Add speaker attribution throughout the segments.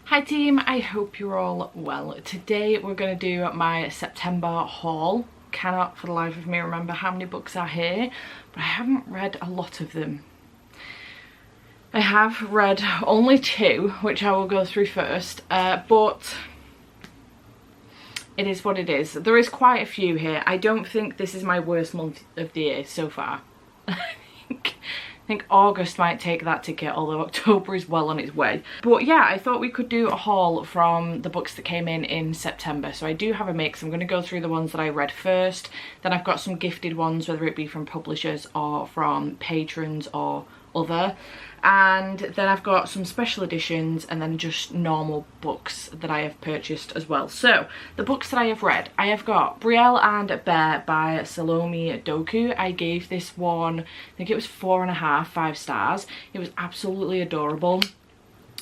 Speaker 1: Hi team, I hope you're all well. Today we're going to do my September haul. Cannot for the life of me remember how many books are here, but I haven't read a lot of them. I have read only two, which I will go through first, but it is what it is. There is quite a few here. I don't think this is my worst month of the year so far. I think August might take that ticket, although October is well on its way. But yeah, I thought we could do a haul from the books that came in September. So I do have a mix. I'm going to go through the ones that I read first. Then I've got some gifted ones, whether it be from publishers or from patrons or other. And then I've got some special editions and then just normal books that I have purchased as well. So the books that I have read, I have got Brielle and Bear by Salome Doku. I gave this one, I think it was 4.5, 5 stars. It was absolutely adorable.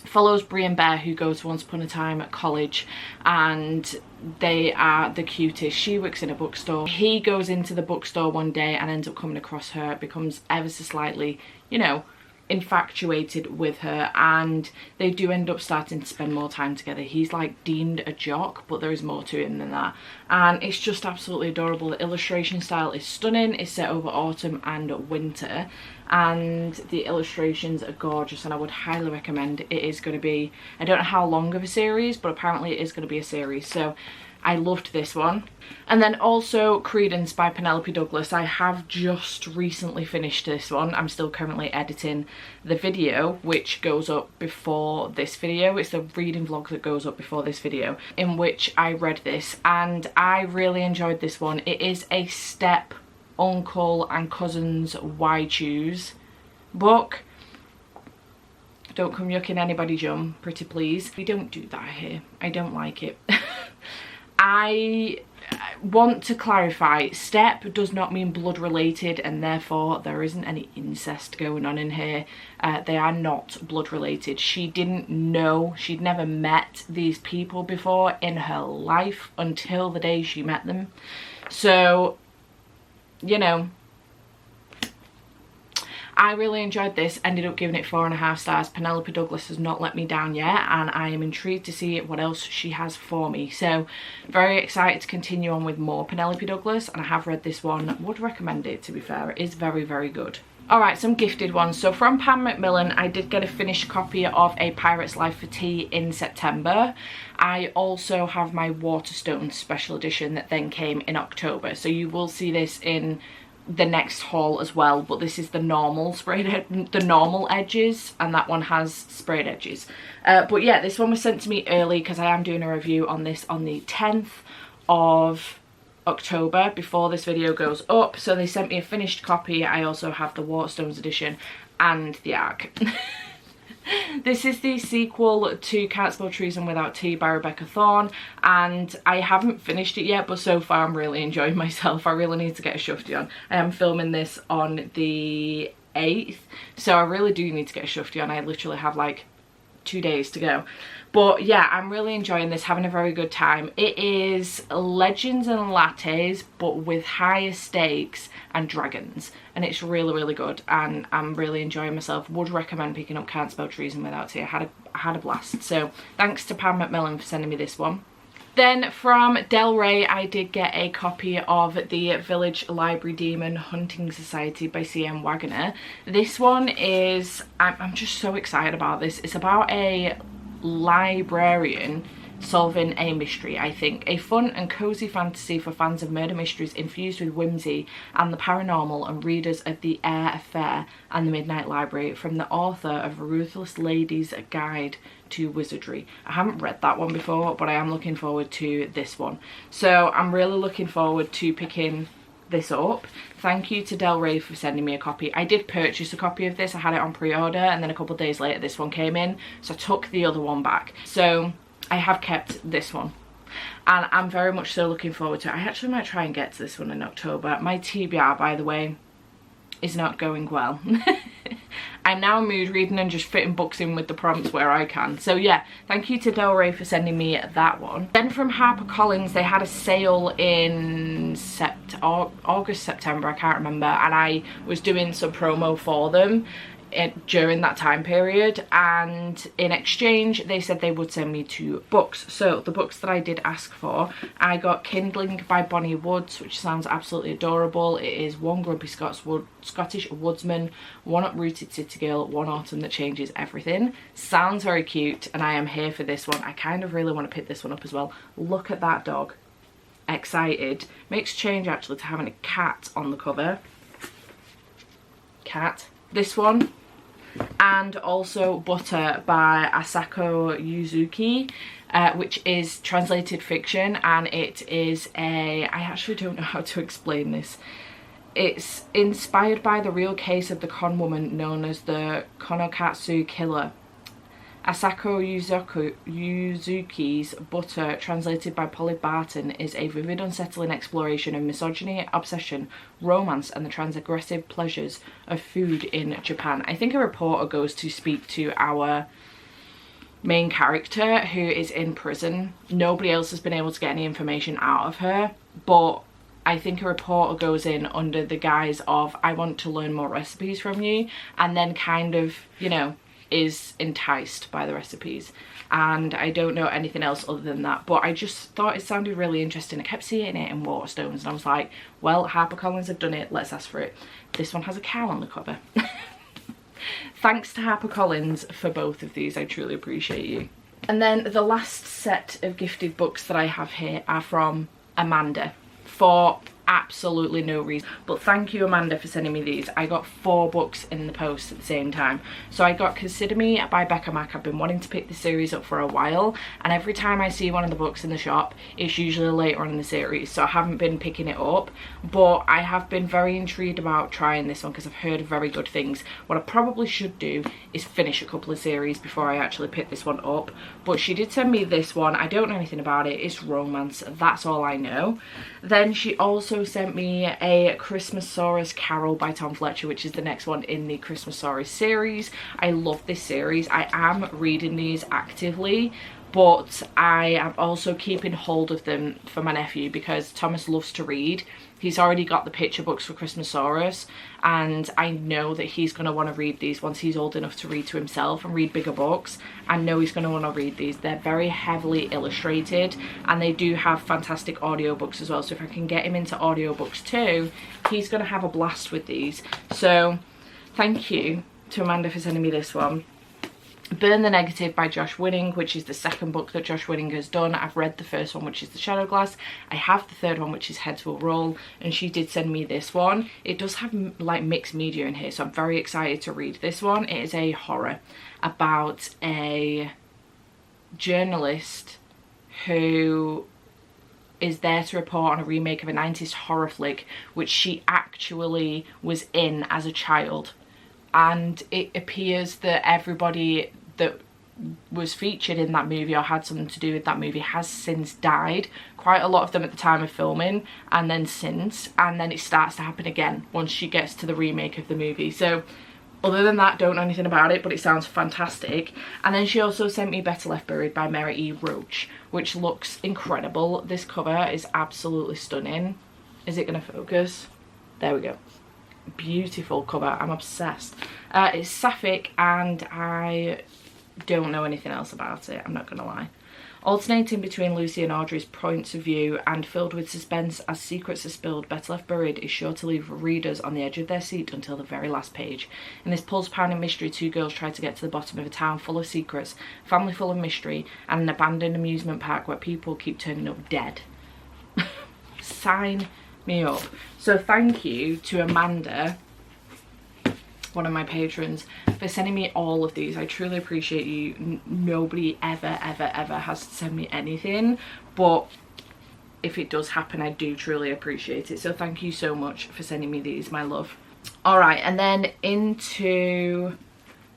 Speaker 1: Follows Brie and Bear, who go to Once Upon a Time at college, and they are the cutest. She works in a bookstore. He goes into the bookstore one day and ends up coming across her, becomes ever so slightly, you know, infatuated with her, and they do end up starting to spend more time together. He's like deemed a jock, but there is more to him than that, and it's just absolutely adorable. The illustration style is stunning. It's set over autumn and winter, and the illustrations are gorgeous, and I would highly recommend. It is going to be, I don't know how long of a series, but apparently it is going to be a series, so I loved this one. And then also Credence by Penelope Douglas. I have just recently finished this one. I'm still currently editing the video, which goes up before this video. It's the reading vlog that goes up before this video, in which I read this, and I really enjoyed this one. It is a step uncle and cousins why choose book. Don't come yucking anybody's yum, pretty please. We don't do that here. I don't like it. I want to clarify, step does not mean blood related, and therefore there isn't any incest going on in here. They are not blood related. She didn't know, she'd never met these people before in her life until the day she met them. So, you know, I really enjoyed this, ended up giving it 4.5 stars. Penelope Douglas has not let me down yet, and I am intrigued to see what else she has for me. So very excited to continue on with more Penelope Douglas, and I have read this one. Would recommend it, to be fair. It is very, very good. Alright, some gifted ones. So from Pam Macmillan, I did get a finished copy of A Pirate's Life for Tea in September. I also have my Waterstones special edition that then came in October. So you will see this in the next haul as well, but this is the normal the normal edges, and that one has sprayed edges. But yeah, this one was sent to me early because I am doing a review on this on the 10th of October before this video goes up, so they sent me a finished copy. I also have the Waterstones edition and the ARC. This is the sequel to Can't Spell Treason Without Tea by Rebecca Thorne, and I haven't finished it yet, but so far I'm really enjoying myself. I really need to get a shufti on. I am filming this on the 8th, so I really do need to get a shufti on. I literally have like 2 days to go. But yeah, I'm really enjoying this, having a very good time. It is legends and lattes, but with higher stakes and dragons, and it's really, really good, and I'm really enjoying myself. Would recommend picking up Can't Spell Treason Without Tea. I had a blast. So thanks to Pam Macmillan for sending me this one. Then from Del Rey, I did get a copy of the Village Library Demon Hunting Society by C.M. Wagner. This one is, I'm just so excited about this. It's about a librarian solving a mystery, I think. A fun and cozy fantasy for fans of murder mysteries infused with whimsy and the paranormal, and readers of The Air Affair and The Midnight Library, from the author of Ruthless Lady's Guide to Wizardry. I haven't read that one before, but I am looking forward to this one. So I'm really looking forward to picking this up. Thank you to Del Rey for sending me a copy. I did purchase a copy of this. I had it on pre-order, and then a couple of days later this one came in, so I took the other one back. So I have kept this one, and I'm very much so looking forward to it. I actually might try and get to this one in October. My TBR, by the way, is not going well. I'm now mood reading and just fitting books in with the prompts where I can. So yeah, thank you to Del Rey for sending me that one. Then from HarperCollins, they had a sale in August, September, I can't remember, and I was doing some promo for them. during that time period, and in exchange they said they would send me 2 books. So the books that I did ask for, I got Kindling by Bonnie Woods, which sounds absolutely adorable. It is One Grumpy Scottish Woodsman, One Uprooted City Girl, One Autumn That Changes Everything. Sounds very cute, and I am here for this one. I kind of really want to pick this one up as well. Look at that dog. Excited. Makes change actually to having a cat on the cover. Cat. This one, and also Butter by Asako Yuzuki, which is translated fiction, and it is I actually don't know how to explain this. It's inspired by the real case of the con woman known as the Konokatsu Killer. Asako Yuzuki's Butter, translated by Polly Barton, is a vivid, unsettling exploration of misogyny, obsession, romance, and the transgressive pleasures of food in Japan. I think a reporter goes to speak to our main character who is in prison. Nobody else has been able to get any information out of her, but I think a reporter goes in under the guise of, I want to learn more recipes from you, and then kind of, you know, is enticed by the recipes. And I don't know anything else other than that, but I just thought it sounded really interesting. I kept seeing it in Waterstones and I was like, well, HarperCollins have done it, let's ask for it. This one has a cow on the cover. Thanks to HarperCollins for both of these, I truly appreciate you. And then the last set of gifted books that I have here are from Amanda, for absolutely no reason, but thank you Amanda for sending me these. I got 4 books in the post at the same time. So I got Consider Me by Becca Mack. I've been wanting to pick this series up for a while, and every time I see one of the books in the shop it's usually later on in the series, so I haven't been picking it up, but I have been very intrigued about trying this one because I've heard very good things. What I probably should do is finish a couple of series before I actually pick this one up, but she did send me this one. I don't know anything about it. It's romance, that's all I know. Then she also sent me a Christmasaurus Carol by Tom Fletcher, which is the next one in the Christmasaurus series. I love this series. I am reading these actively, but I am also keeping hold of them for my nephew because Thomas loves to read. He's already got the picture books for Christmasaurus, and I know that he's going to want to read these once he's old enough to read to himself and read bigger books. I know he's going to want to read these. They're very heavily illustrated, and they do have fantastic audiobooks as well, so if I can get him into audiobooks too, he's going to have a blast with these. So thank you to Amanda for sending me this one. Burn the Negative by Josh Winning, which is the second book that Josh Winning has done. I've read the first one, which is The Shadow Glass. I have the third one, which is Heads Will Roll, and she did send me this one. It does have like mixed media in here, so I'm very excited to read this one. It is a horror about a journalist who is there to report on a remake of a 90s horror flick which she actually was in as a child. And it appears that everybody that was featured in that movie or had something to do with that movie has since died. Quite a lot of them at the time of filming, and then since, and then it starts to happen again once she gets to the remake of the movie. So other than that, don't know anything about it, but it sounds fantastic. And then she also sent me Better Left Buried by Mary E. Roach, which looks incredible. This cover is absolutely stunning. Is it going to focus? There we go. Beautiful cover. I'm obsessed. It's sapphic and I don't know anything else about it, I'm not gonna lie. Alternating between Lucy and Audrey's points of view and filled with suspense as secrets are spilled, Better Left Buried is sure to leave readers on the edge of their seat until the very last page. In this pulse-pounding mystery, 2 girls try to get to the bottom of a town full of secrets, a family full of mystery, and an abandoned amusement park where people keep turning up dead. Sign me up. So thank you to Amanda, one of my patrons, for sending me all of these. I truly appreciate you. Nobody ever has to send me anything, but if it does happen, I do truly appreciate it. So thank you so much for sending me these, my love. All right, and then into,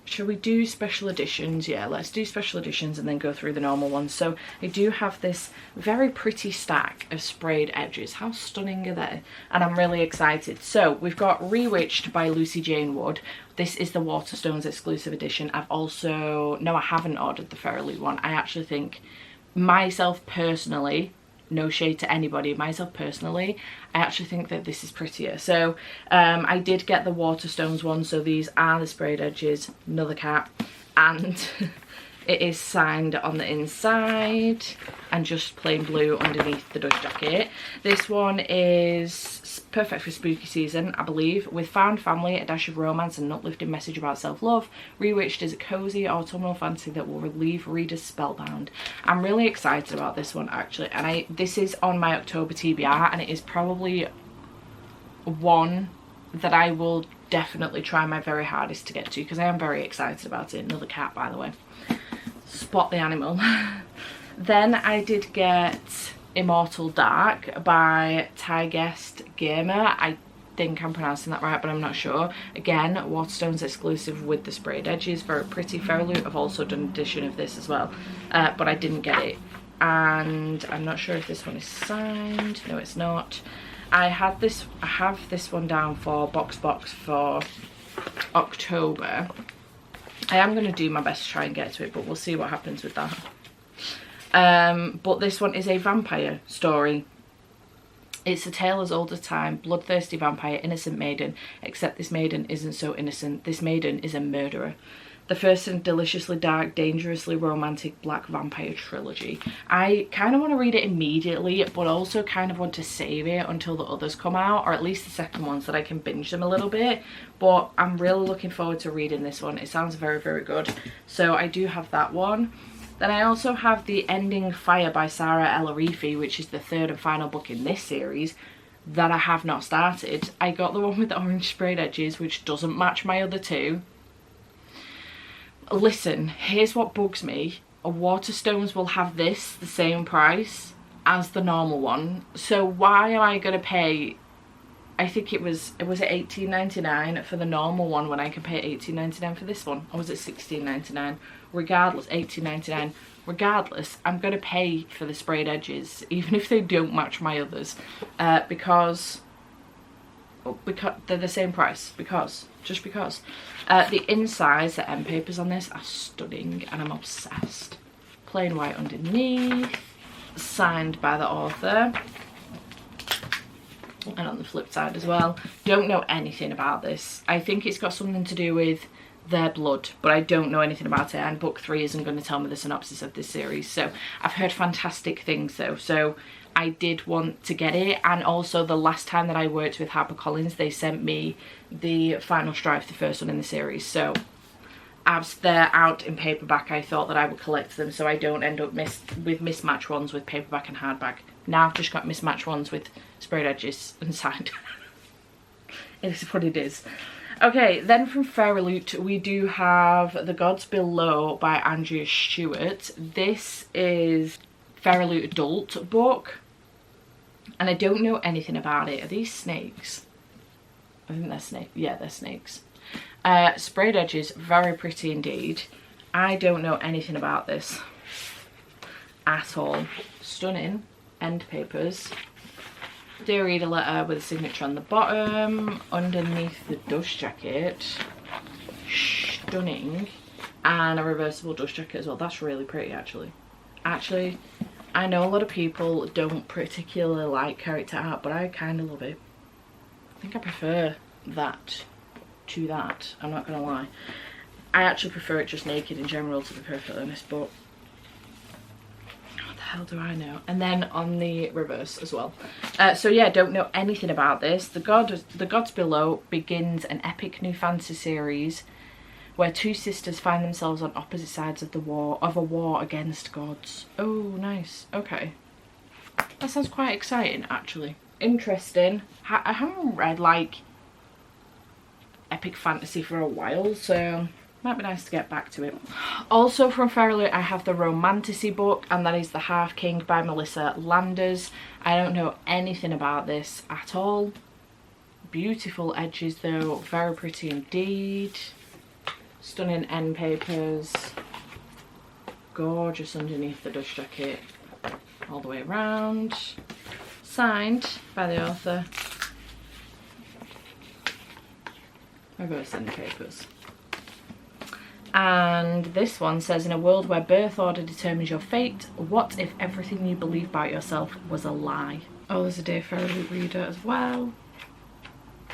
Speaker 1: shall we do special editions? Yeah, let's do special editions and then go through the normal ones. So I do have this very pretty stack of sprayed edges. How stunning are they? And I'm really excited. So we've got Rewitched by Lucy Jane Wood. This is the Waterstones exclusive edition. I've also, no, I haven't ordered the Feir one. I actually think, myself personally, no shade to anybody, myself personally, I actually think that this is prettier. So I did get the Waterstones one, so these are the sprayed edges, another cap, and it is signed on the inside and just plain blue underneath the dust jacket. This one is perfect for spooky season, I believe, with found family, a dash of romance and an uplifting message about self-love, rewitched as a cozy autumnal fantasy that will leave readers spellbound. I'm really excited about this one actually, and this is on my October TBR, and it is probably one that I will definitely try my very hardest to get to, because I am very excited about it. Another cat, by the way. Spot the animal. Then I did get Immortal Dark by Tigest Gamer. I think I'm pronouncing that right, but I'm not sure. Again, Waterstones exclusive with the sprayed edges. Very pretty. Fairloot have also done an edition of this as well, but I didn't get it. And I'm not sure if this one is signed. No, it's not. I have this one down for box for October. I am going to do my best to try and get to it, but we'll see what happens with that. But this one is a vampire story. It's a tale as old as time, bloodthirsty vampire, innocent maiden, except this maiden isn't so innocent. This maiden is a murderer. The first in a deliciously dark, dangerously romantic black vampire trilogy. I kind of want to read it immediately, but also kind of want to save it until the others come out, or at least the second one, so that I can binge them a little bit. But I'm really looking forward to reading this one. It sounds very, very good. So I do have that one. Then I also have The Ending Fire by Sarah El Arifi, which is the third and final book in this series that I have not started. I got the one with the orange sprayed edges, which doesn't match my other two. Listen, here's what bugs me. Waterstones will have this the same price as the normal one. So why am I going to pay, I think it was $18.99 for the normal one when I can pay $18.99 for this one? Or was it $16.99? Regardless, $18.99. Regardless, I'm going to pay for the sprayed edges, even if they don't match my others, because they're the same price, just because. The insides, the end papers on this are stunning and I'm obsessed. Plain white underneath, signed by the author, and on the flip side as well. Don't know anything about this. I think it's got something to do with their blood, but I don't know anything about it, and book 3 isn't going to tell me the synopsis of this series. So I've heard fantastic things though, so I did want to get it. And also the last time that I worked with HarperCollins, they sent me the Final Strife, the first one in the series. So as they're out in paperback, I thought that I would collect them so I don't end up with mismatched ones with paperback and hardback. Now I've just got mismatched ones with sprayed edges and signed. It is what it is. Okay, then from Fairloot we do have The Gods Below by Andrea Stewart. This is Fairloot adult book, and I don't know anything about it. Are these snakes? I think they're snakes. Yeah, they're snakes. Sprayed edges, very pretty indeed. I don't know anything about this at all. Stunning end papers. Dear reader letter with a signature on the bottom, underneath the dust jacket. Stunning. And a reversible dust jacket as well. That's really pretty actually. I know a lot of people don't particularly like character art, but I kind of love it. I think I prefer that to that, I'm not gonna lie. I actually prefer it just naked in general, to be perfectly honest, but what the hell do I know? And then on the reverse as well. So yeah, don't know anything about this. The Gods Below begins an epic new fantasy series where two sisters find themselves on opposite sides of a war against gods. Oh, nice. Okay. That sounds quite exciting, actually. Interesting. I haven't read, like, epic fantasy for a while, so might be nice to get back to it. Also from Fairloot, I have the Romantasy book, and that is The Half King by Melissa Landers. I don't know anything about this at all. Beautiful edges, though. Very pretty indeed. Stunning end papers, gorgeous underneath the dust jacket, all the way around, signed by the author, reverse end papers. And this one says, in a world where birth order determines your fate, what if everything you believe about yourself was a lie? Oh, there's a Dear Fairy reader as well.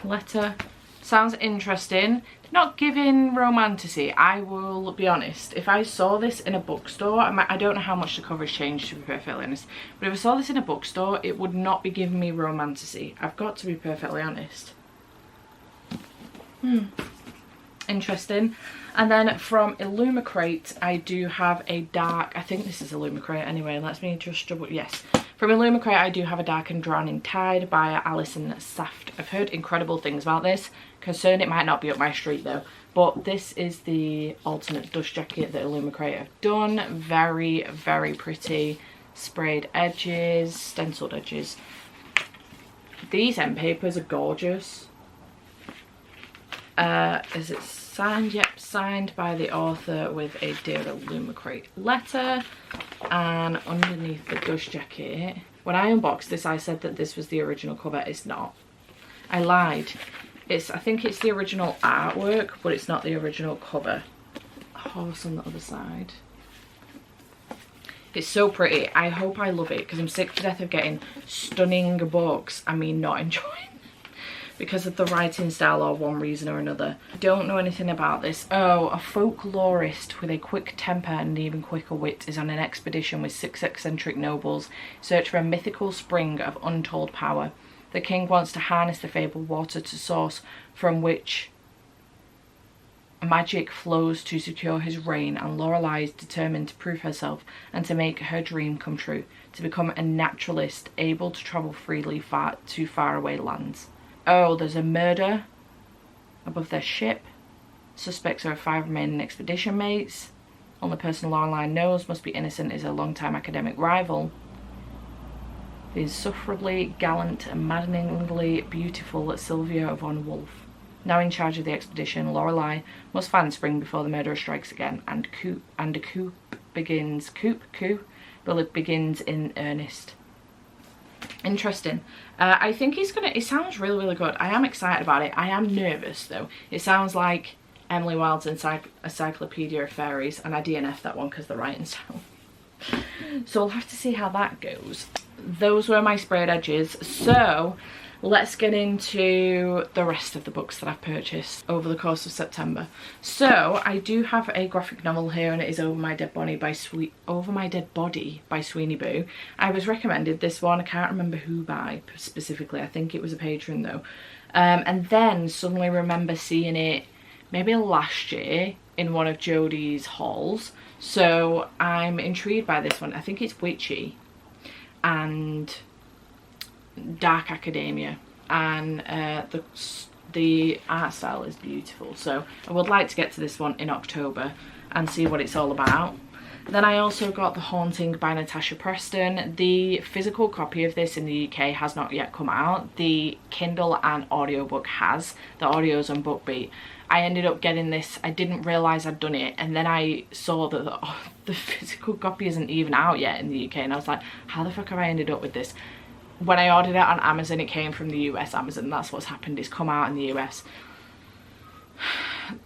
Speaker 1: Letter. Sounds interesting. Not giving romantasy. I will be honest, if I saw this in a bookstore, I don't know how much the cover has changed, to be perfectly honest, but if I saw this in a bookstore, it would not be giving me romantasy. I've got to be perfectly honest. Interesting. And then from Illumicrate, I do have a dark, I think this is Illumicrate anyway, let me just double, yes. From Illumicrate, I do have a Dark and Drowning Tide by Alison Saft. I've heard incredible things about this. Concerned it might not be up my street though. But this is the alternate dust jacket that Illumicrate have done. Very, very pretty. Sprayed edges, stenciled edges. These end papers are gorgeous. Is it signed? Yep, signed by the author with a Dear Illumicrate letter. And underneath the dust jacket, when I unboxed this, I said that this was the original cover. It's not. I lied. I think it's the original artwork, but it's not the original cover. A horse on the other side. It's so pretty. I hope I love it, because I'm sick to death of getting stunning books, I mean not enjoying because of the writing style or one reason or another. Don't know anything about this. Oh, a folklorist with a quick temper and even quicker wit is on an expedition with 6 eccentric nobles, search for a mythical spring of untold power. The king wants to harness the fabled water to source from which magic flows to secure his reign, and Lorelei is determined to prove herself and to make her dream come true, to become a naturalist able to travel freely to faraway lands. Oh, there's a murder above their ship. Suspects are 5 remaining expedition mates. Only person Lorelei knows must be innocent is a long-time academic rival. The insufferably gallant and maddeningly beautiful Sylvia von Wolf. Now in charge of the expedition, Lorelei must find the spring before the murderer strikes again, and a coup begins in earnest. Interesting. I think it sounds really, really good. I am excited about it. I am nervous though. It sounds like Emily Wilde's Encyclopedia of Fairies, and I DNF that one because the writing style. So we'll have to see how that goes. Those were my sprayed edges. So let's get into the rest of the books that I've purchased over the course of September. So I do have a graphic novel here, and it is Over My Dead Body by Sweeney Boo. I was recommended this one. I can't remember who by specifically. I think it was a patron though. And then suddenly remember seeing it maybe last year in one of Jodie's hauls. So I'm intrigued by this one. I think it's witchy and dark academia, and the art style is beautiful. So I would like to get to this one in October and see what it's all about. Then I also got The Haunting by Natasha Preston. The physical copy of this in the UK has not yet come out. The Kindle and audiobook has. The audio's on BookBeat. I ended up getting this. I didn't realise I'd done it, and then I saw that the physical copy isn't even out yet in the UK, and I was like, how the fuck have I ended up with this? When I ordered it on Amazon, it came from the US Amazon. That's what's happened. It's come out in the US.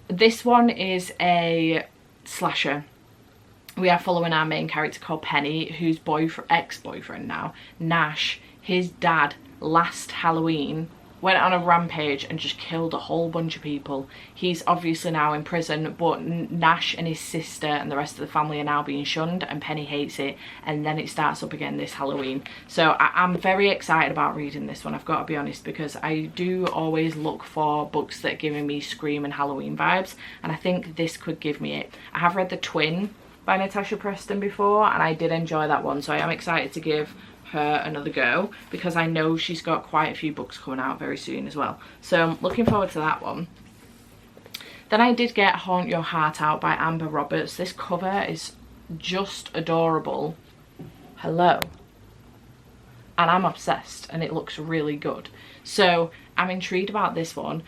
Speaker 1: This one is a slasher. We are following our main character called Penny, whose ex-boyfriend now, Nash, his dad, last Halloween went on a rampage and just killed a whole bunch of people. He's obviously now in prison, but Nash and his sister and the rest of the family are now being shunned, and Penny hates it, and then it starts up again this Halloween. So I'm very excited about reading this one, I've got to be honest, because I do always look for books that are giving me Scream and Halloween vibes, and I think this could give me it. I have read The Twin by Natasha Preston before, and I did enjoy that one, so I am excited to give her another go, because I know she's got quite a few books coming out very soon as well. So I'm looking forward to that one. Then I did get Haunt Your Heart Out by Amber Roberts. This cover is just adorable. Hello. And I'm obsessed, and it looks really good. So I'm intrigued about this one.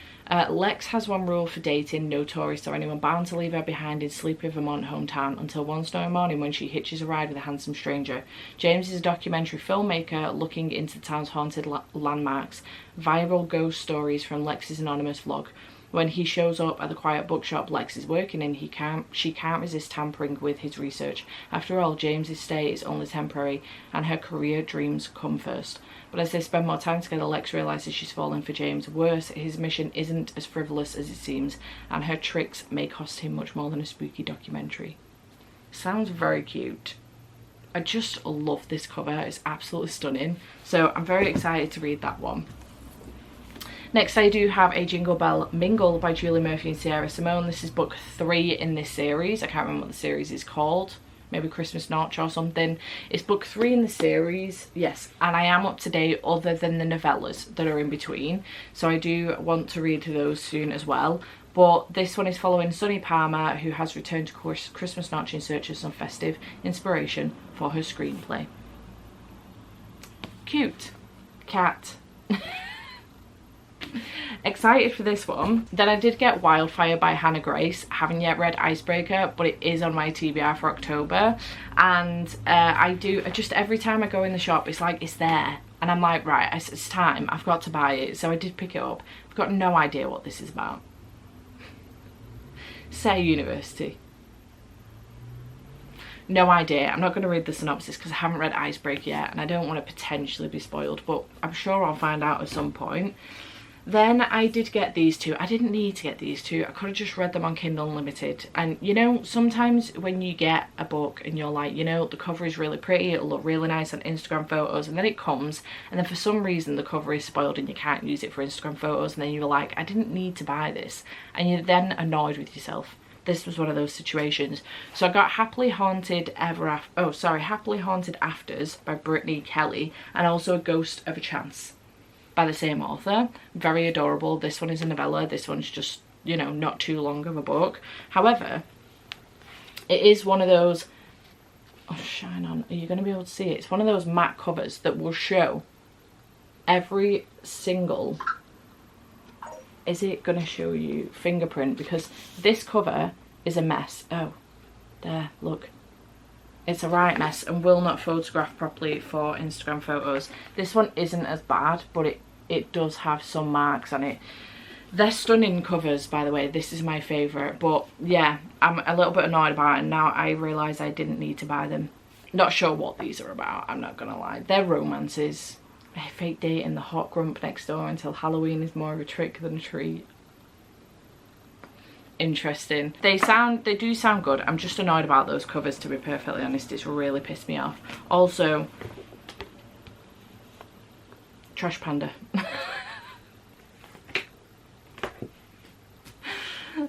Speaker 1: Lex has one rule for dating: no tourist or anyone bound to leave her behind in sleepy Vermont hometown until one snowy morning when she hitches a ride with a handsome stranger. James is a documentary filmmaker looking into the town's haunted landmarks, viral ghost stories from Lex's anonymous vlog. When he shows up at the quiet bookshop Lex is working in, she can't resist tampering with his research. After all, James's stay is only temporary and her career dreams come first. But as they spend more time together, Lex realises she's fallen for James. Worse, his mission isn't as frivolous as it seems, and her tricks may cost him much more than a spooky documentary. Sounds very cute. I just love this cover. It's absolutely stunning. So I'm very excited to read that one. Next, I do have a Jingle Bell Mingle by Julie Murphy and Sierra Simone. This is book 3 in this series. I can't remember what the series is called. Maybe Christmas Notch or something. It's book 3 in the series, yes, and I am up to date other than the novellas that are in between, so I do want to read those soon as well. But this one is following Sunny Palmer, who has returned to Christmas Notch in search of some festive inspiration for her screenplay. Cute. Cat. Excited for this one. Then I did get Wildfire by Hannah Grace. Haven't yet read Icebreaker, but it is on my TBR for October. And I do, just every time I go in the shop, it's like it's there. And I'm like, right, it's time. I've got to buy it. So I did pick it up. I've got no idea what this is about. Say University. No idea. I'm not going to read the synopsis because I haven't read Icebreaker yet. And I don't want to potentially be spoiled. But I'm sure I'll find out at some point. Then I did get these two. I didn't need to get these two. I could have just read them on Kindle Unlimited. And you know, sometimes when you get a book and you're like, you know, the cover is really pretty, it'll look really nice on Instagram photos, and then it comes and then for some reason the cover is spoiled and you can't use it for Instagram photos, and then you're like, I didn't need to buy this, and you're then annoyed with yourself. This was one of those situations. So I got Happily Haunted Afters by Brittany Kelly, and also A Ghost of a Chance by the same author. Very adorable. This one is a novella. This one's just, you know, not too long of a book. However, it is one of those, oh, shine on, are you going to be able to see it? It's one of those matte covers that will show every single, is it going to show you fingerprint? Because this cover is a mess. Oh, there, look. It's a right mess and will not photograph properly for Instagram photos. This one isn't as bad, but it does have some marks on it. They're stunning covers, by the way. This is my favourite. But yeah, I'm a little bit annoyed about it, and now I realise I didn't need to buy them. Not sure what these are about, I'm not going to lie. They're romances. A fake date in the hot grump next door until Halloween is more of a trick than a treat. Interesting. They do sound good. I'm just annoyed about those covers, to be perfectly honest. It's really pissed me off. Also, Trash Panda.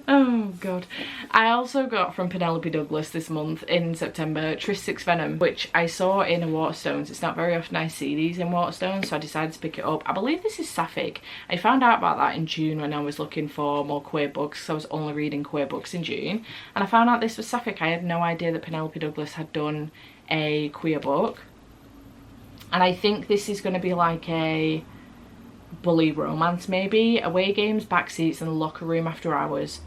Speaker 1: Oh god. I also got from Penelope Douglas this month in September Tris6 Venom, which I saw in Waterstones. It's not very often I see these in Waterstones, so I decided to pick it up. I believe this is sapphic. I found out about that in June when I was looking for more queer books, so I was only reading queer books in June, and I found out this was sapphic. I had no idea that Penelope Douglas had done a queer book, and I think this is going to be like a bully romance, maybe. Away games, backseats and the locker room after hours.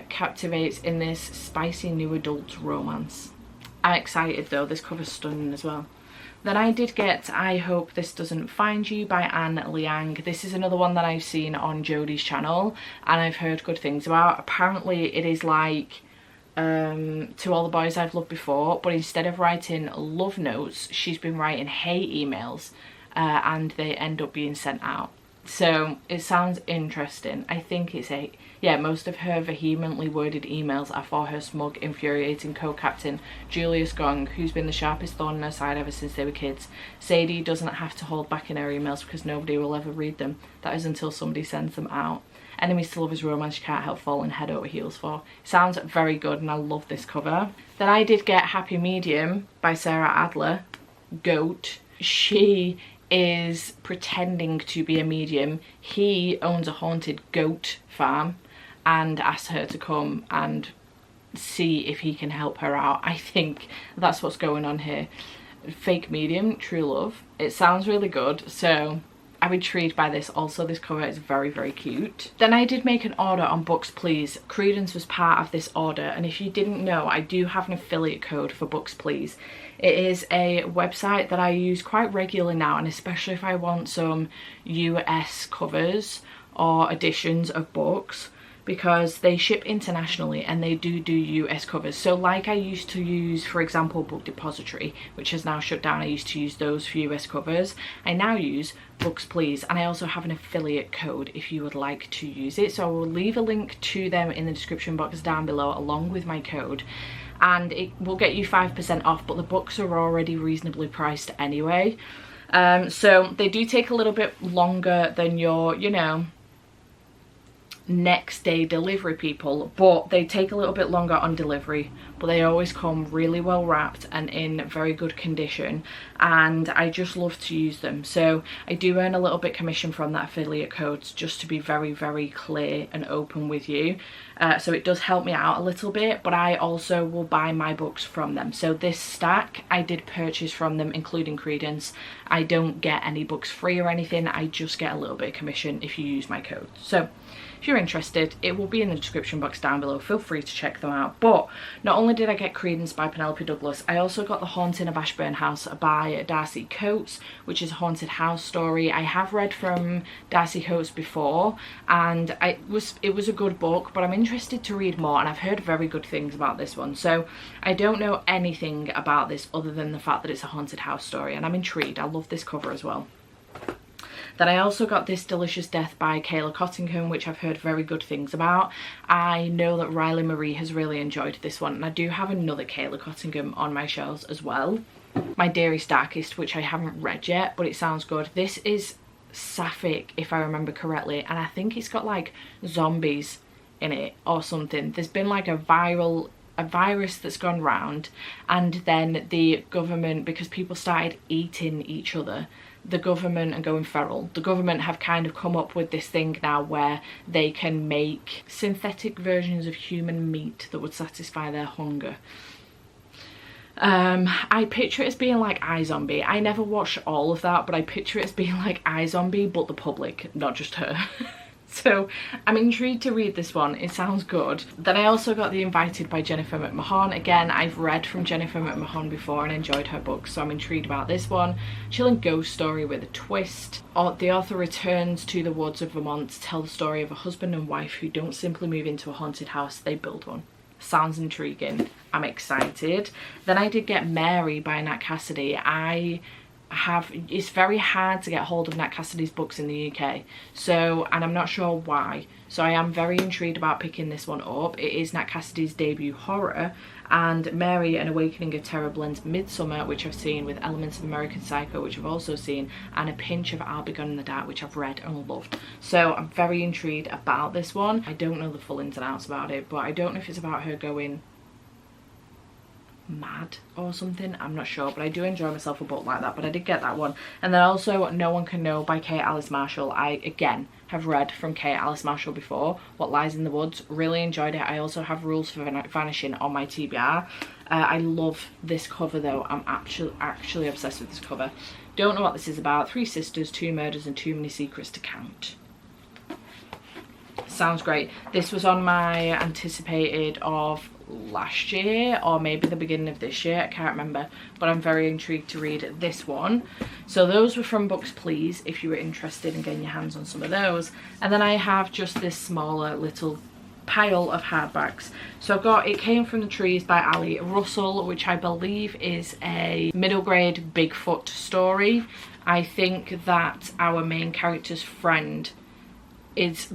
Speaker 1: Captivates in this spicy new adult romance. I'm excited though, this cover's stunning as well. Then I did get I Hope This Doesn't Find You by Anne Liang. This is another one that I've seen on Jodie's channel and I've heard good things about. Apparently it is like To All the Boys I've Loved Before, but instead of writing love notes, she's been writing hate emails and they end up being sent out. So it sounds interesting. I think it's most of her vehemently worded emails are for her smug, infuriating co-captain Julius Gong, who's been the sharpest thorn in her side ever since they were kids. Sadie doesn't have to hold back in her emails because nobody will ever read them. That is until somebody sends them out. Enemies to Lovers romance she can't help falling head over heels for. Sounds very good and I love this cover. Then I did get Happy Medium by Sarah Adler. Goat. She is pretending to be a medium. He owns a haunted goat farm and asks her to come and see if he can help her out. I think that's what's going on here. Fake medium, true love. It sounds really good, so I'm intrigued by this. Also, this cover is very, very cute. Then I did make an order on Books Please. Credence was part of this order, and if you didn't know, I do have an affiliate code for Books Please. It is a website that I use quite regularly now, and especially if I want some US covers or editions of books, because they ship internationally and they do US covers. So like I used to use, for example, Book Depository, which has now shut down. I used to use those for US covers. I now use Books Please, and I also have an affiliate code if you would like to use it. So I will leave a link to them in the description box down below along with my code, and it will get you 5% off, but the books are already reasonably priced anyway. So they do take a little bit longer than your, you know, next day delivery people, but they take a little bit longer on delivery, but they always come really well wrapped and in very good condition, and I just love to use them. So I do earn a little bit commission from that affiliate codes, just to be very, very clear and open with you. So it does help me out a little bit, but I also will buy my books from them. So this stack I did purchase from them, including Credence. I don't get any books free or anything, I just get a little bit of commission if you use my code. So if you're interested, it will be in the description box down below. Feel free to check them out. But not only did I get Credence by Penelope Douglas, I also got The Haunting of Ashburn House by Darcy Coates, which is a haunted house story. I have read from Darcy Coates before, and it was a good book, but I'm interested to read more, and I've heard very good things about this one. So I don't know anything about this other than the fact that it's a haunted house story, and I'm intrigued. I love this cover as well. Then I also got This Delicious Death by Kayla Cottingham, which I've heard very good things about. I know that Riley Marie has really enjoyed this one, and I do have another Kayla Cottingham on my shelves as well. My Dearest Darkest, which I haven't read yet, but it sounds good. This is sapphic, if I remember correctly, and I think it's got like zombies in it or something. There's been like a virus that's gone round, and then the government, because people started eating each other, the government and going feral, the government have kind of come up with this thing now where they can make synthetic versions of human meat that would satisfy their hunger. I picture it as being like iZombie. I never watched all of that, but I picture it as being like iZombie, but the public, not just her. So I'm intrigued to read this one. It sounds good. Then I also got The Invited by Jennifer McMahon. Again, I've read from Jennifer McMahon before and enjoyed her books, so I'm intrigued about this one. Chilling ghost story with a twist. The author returns to the woods of Vermont to tell the story of a husband and wife who don't simply move into a haunted house, they build one. Sounds intriguing. I'm excited. Then I did get Mary by Nat Cassidy. It's very hard to get hold of Nat Cassidy's books in the UK, so, and I'm not sure why, so I am very intrigued about picking this one up. It is Nat Cassidy's debut horror, and Mary, An Awakening of Terror blends Midsummer, which I've seen, with elements of American Psycho, which I've also seen, and a pinch of I'll Be Gone in the Dark, which I've read and loved. So I'm very intrigued about this one. I don't know the full ins and outs about it, but I don't know if it's about her going mad or something, I'm not sure, but I do enjoy myself a book like that. But I did get that one. And then also No One Can Know by Kate Alice Marshall. I again have read from Kate Alice Marshall before, What Lies in the Woods, really enjoyed it. I also have Rules for Vanishing on my TBR. I love this cover though. I'm actually obsessed with this cover. Don't know what this is about. 3 sisters, 2 murders, and too many secrets to count. Sounds great. This was on my anticipated of last year, or maybe the beginning of this year, I can't remember, but I'm very intrigued to read this one. So those were from Books Please, if you were interested in getting your hands on some of those. And then I have just this smaller little pile of hardbacks. So I've got It Came From the Trees by Ali Russell, which I believe is a middle grade Bigfoot story. I think that our main character's friend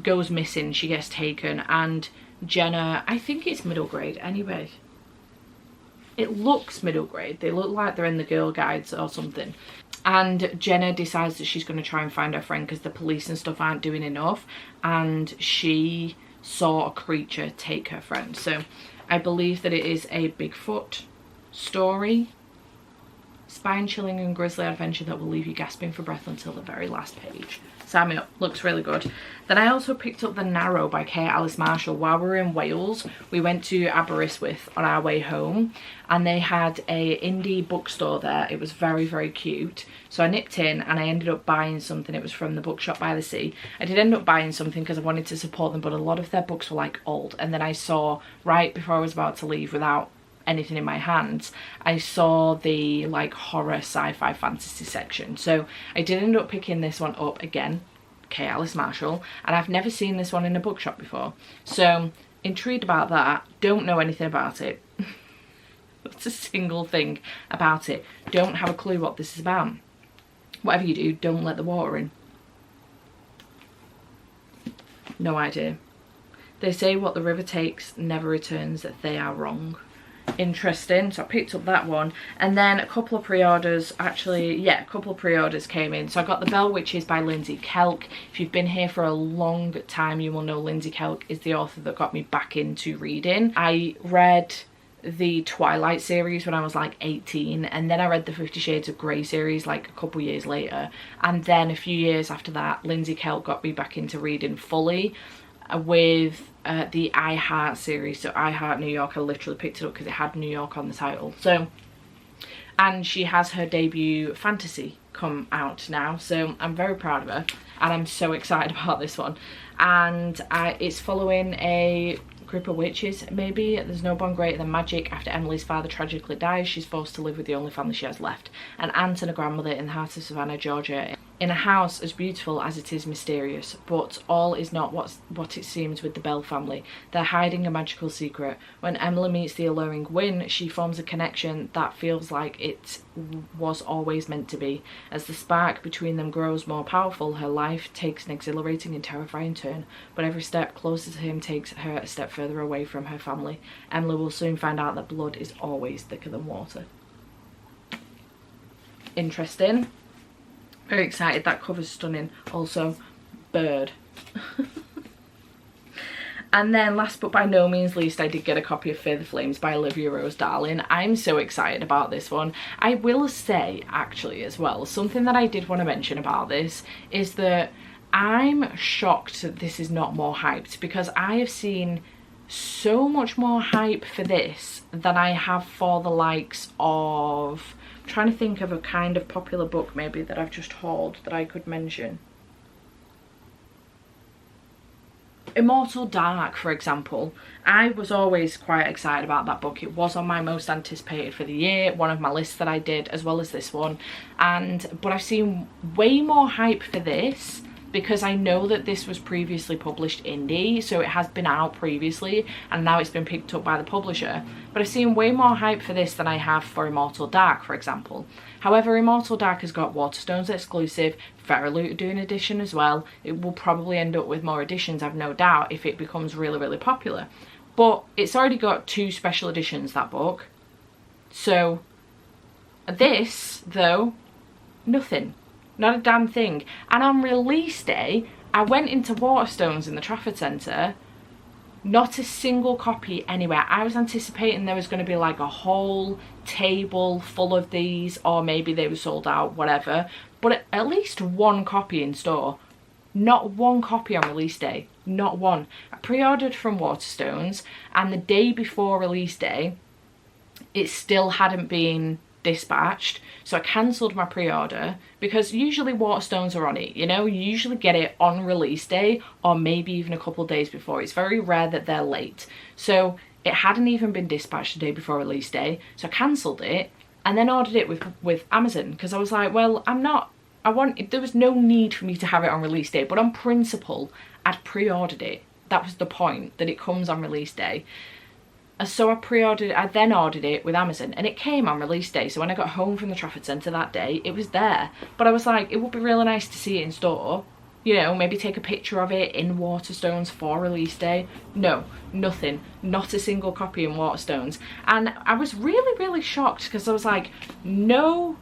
Speaker 1: goes missing, she gets taken, and Jenna, I think it's middle grade anyway. It looks middle grade. They look like they're in the Girl Guides or something. And Jenna decides that she's going to try and find her friend because the police and stuff aren't doing enough. And she saw a creature take her friend. So I believe that it is a Bigfoot story. Spine-chilling and grisly adventure that will leave you gasping for breath until the very last page. Sign me up, looks really good. Then I also picked up The Narrow by Kate Alice Marshall. While we were in Wales, we went to Aberystwyth on our way home, and they had a indie bookstore there. It was very, very cute. So I nipped in and I ended up buying something. It was from the Bookshop by the Sea. I did end up buying something because I wanted to support them, but a lot of their books were like old. And then I saw, right before I was about to leave without anything in my hands, I saw the like horror sci-fi fantasy section, so I did end up picking this one up again. Kate Alice Marshall, and I've never seen this one in a bookshop before. So intrigued about that. Don't know anything about it. That's a single thing about it. Don't have a clue what this is about. Whatever you do, don't let the water in. No idea. They say what the river takes never returns, that they are wrong. Interesting. So I picked up that one, and then a couple of pre-orders, actually, yeah, a couple of pre-orders came in. So I got The Bell Witches by Lindsay Kelk. If you've been here for a long time, you will know Lindsay Kelk is the author that got me back into reading. I read the Twilight series when I was like 18, and then I read the 50 Shades of Grey series like a couple years later, and then a few years after that Lindsay Kelk got me back into reading fully with the I Heart series. So I Heart New York, I literally picked it up because it had New York on the title. So, and she has her debut fantasy come out now, so I'm very proud of her and I'm so excited about this one. And it's following a group of witches, maybe. There's no bond greater than magic. After Emily's father tragically dies, she's forced to live with the only family she has left, an aunt and a grandmother in the heart of Savannah, Georgia, in a house as beautiful as it is mysterious. But all is not what it seems with the Bell family. They're hiding a magical secret. When Emily meets the alluring Gwyn, she forms a connection that feels like it was always meant to be. As the spark between them grows more powerful, her life takes an exhilarating and terrifying turn, but every step closer to him takes her a step further away from her family. Emily will soon find out that blood is always thicker than water. Interesting. Very excited. That cover's stunning. Also, bird. And then last but by no means least, I did get a copy of Feir the Flames by Olivia Rose Darling. I'm so excited about this one. I will say, actually, as well, something that I did want to mention about this is that I'm shocked that this is not more hyped, because I have seen so much more hype for this than I have for the likes of... I'm trying to think of a kind of popular book maybe that I've just hauled that I could mention. Immortal Dark, for example. I was always quite excited about that book. It was on my most anticipated for the year, one of my lists that I did, as well as this one. But I've seen way more hype for this, because I know that this was previously published indie, so it has been out previously and now it's been picked up by the publisher. But I've seen way more hype for this than I have for Immortal Dark, for example. However, Immortal Dark has got Waterstones exclusive, Feralute are doing an edition as well. It will probably end up with more editions, I've no doubt, if it becomes really, really popular. But it's already got 2 special editions, that book. So this, though, nothing. Not a damn thing. And on release day, I went into Waterstones in the Trafford Centre, not a single copy anywhere. I was anticipating there was going to be like a whole table full of these, or maybe they were sold out, whatever. But at least 1 copy in store. Not 1 copy on release day. Not 1. I pre-ordered from Waterstones, and the day before release day, it still hadn't been dispatched, so I cancelled my pre-order, because usually Waterstones are on it, you know. You usually get it on release day or maybe even a couple of days before. It's very rare that they're late. So it hadn't even been dispatched the day before release day, so I cancelled it and then ordered it with Amazon, because I was like, well, there was no need for me to have it on release day, but on principle I'd pre-ordered it. That was the point, that it comes on release day. So I then ordered it with Amazon, and it came on release day. So when I got home from the Trafford Centre that day, it was there. But I was like, it would be really nice to see it in store, you know, maybe take a picture of it in Waterstones for release day. No, nothing. Not a single copy in Waterstones. And I was really, really shocked, because I was like, no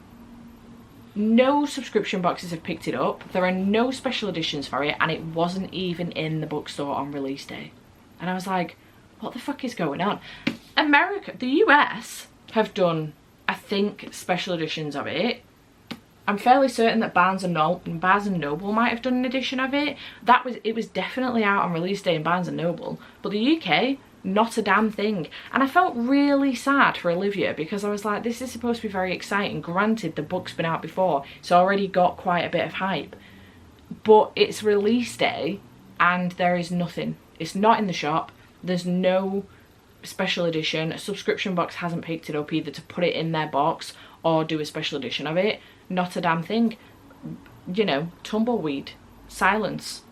Speaker 1: subscription boxes have picked it up. There are no special editions for it, and it wasn't even in the bookstore on release day. And I was like, what the fuck is going on? The US have done, I think, special editions of it. I'm fairly certain that Barnes and Noble might have done an edition of it. It was definitely out on release day in Barnes and Noble, but the UK, not a damn thing. And I felt really sad for Olivia, because I was like, this is supposed to be very exciting. Granted, the book's been out before, so already got quite a bit of hype, but it's release day and there is nothing. It's not in the shop. There's no special edition. A subscription box hasn't picked it up either to put it in their box or do a special edition of it. Not a damn thing. You know, tumbleweed. silence.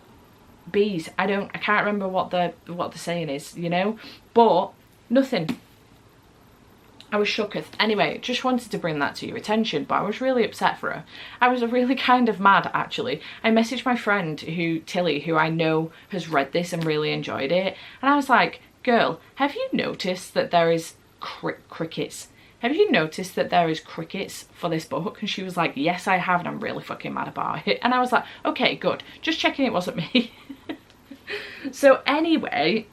Speaker 1: Bees. I can't remember what the saying is, you know, but nothing. I was shooketh. Anyway, just wanted to bring that to your attention, but I was really upset for her. I was really kind of mad, actually. I messaged my friend Tilly, who I know has read this and really enjoyed it, and I was like, girl, have you noticed that there is crickets? Have you noticed that there is crickets for this book? And she was like, yes, I have, and I'm really fucking mad about it. And I was like, okay, good. Just checking it wasn't me. So anyway,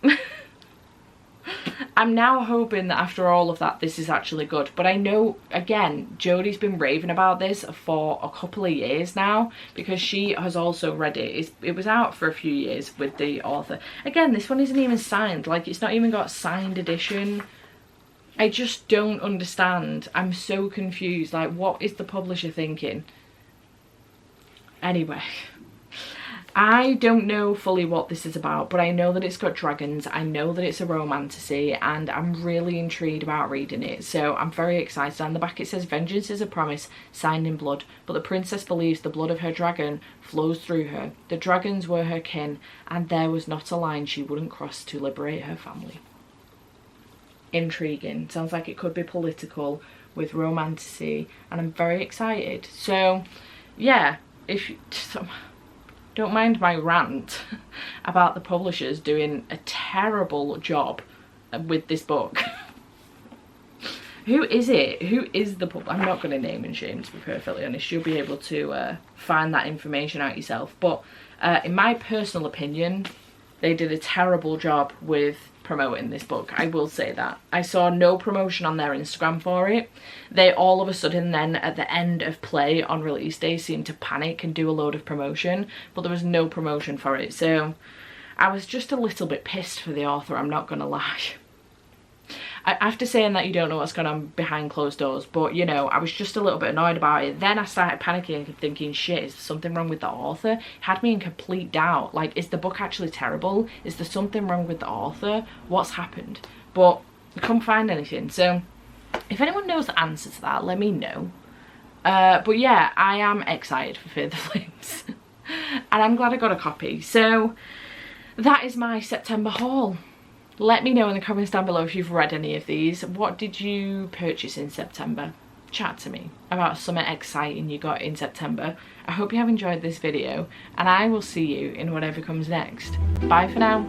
Speaker 1: I'm now hoping that after all of that, this is actually good. But I know, again, Jodie's been raving about this for a couple of years now, because she has also read it. It was out for a few years with the author. Again, this one isn't even signed. Like, it's not even got a signed edition. I just don't understand. I'm so confused. Like, what is the publisher thinking? Anyway, I don't know fully what this is about, but I know that it's got dragons. I know that it's a romantasy, and I'm really intrigued about reading it. So I'm very excited. On the back it says, vengeance is a promise signed in blood, but the princess believes the blood of her dragon flows through her. The dragons were her kin, and there was not a line she wouldn't cross to liberate her family. Intriguing. Sounds like it could be political with romantasy, and I'm very excited. So yeah, if you don't mind my rant about the publishers doing a terrible job with this book. Who is it? Who is the I'm not going to name and shame, to be perfectly honest. You'll be able to find that information out yourself. But in my personal opinion, they did a terrible job with promoting this book. I will say that. I saw no promotion on their Instagram for it. They all of a sudden then at the end of play on release day seemed to panic and do a load of promotion, but there was no promotion for it. So I was just a little bit pissed for the author, I'm not gonna lie. After saying that, you don't know what's going on behind closed doors, but you know, I was just a little bit annoyed about it. Then I started panicking and thinking, shit, is there something wrong with the author? It had me in complete doubt. Like, is the book actually terrible? Is there something wrong with the author? What's happened? But I couldn't find anything. So if anyone knows the answer to that, let me know. But yeah, I am excited for Feir the Flames. And I'm glad I got a copy. So that is my September haul. Let me know in the comments down below if you've read any of these. What did you purchase in September? Chat to me about something exciting you got in September. I hope you have enjoyed this video, and I will see you in whatever comes next. Bye for now.